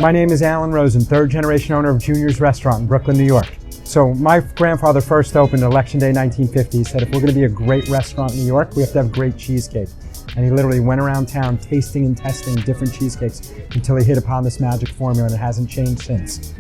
My name is Alan Rosen, third generation owner of Junior's Restaurant in Brooklyn, New York. So my grandfather first opened Election Day 1950. He said, if we're going to be a great restaurant in New York, we have to have great cheesecake. And he literally went around town tasting and testing different cheesecakes until he hit upon this magic formula, and it hasn't changed since.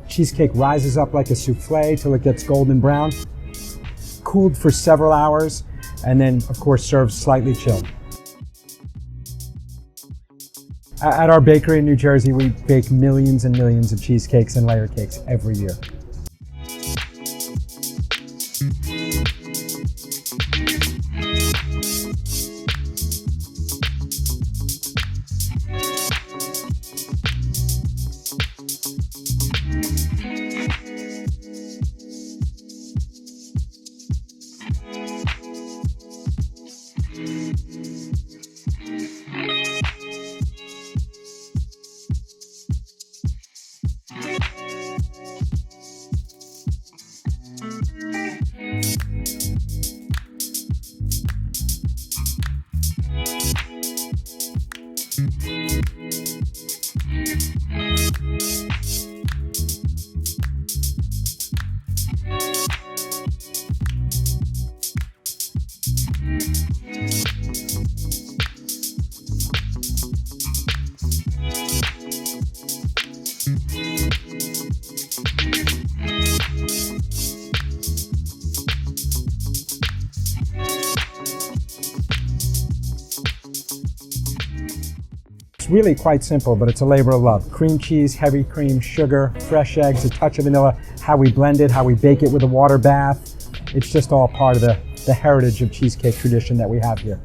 Cheesecake rises up like a souffle till it gets golden brown, cooled for several hours, and then of course served slightly chilled. At our bakery in New Jersey, we bake millions and millions of cheesecakes and layer cakes every year. It's really quite simple, but it's a labor of love. Cream cheese, heavy cream, sugar, fresh eggs, a touch of vanilla, how we blend it, how we bake it with a water bath. It's just all part of the heritage of cheesecake tradition that we have here.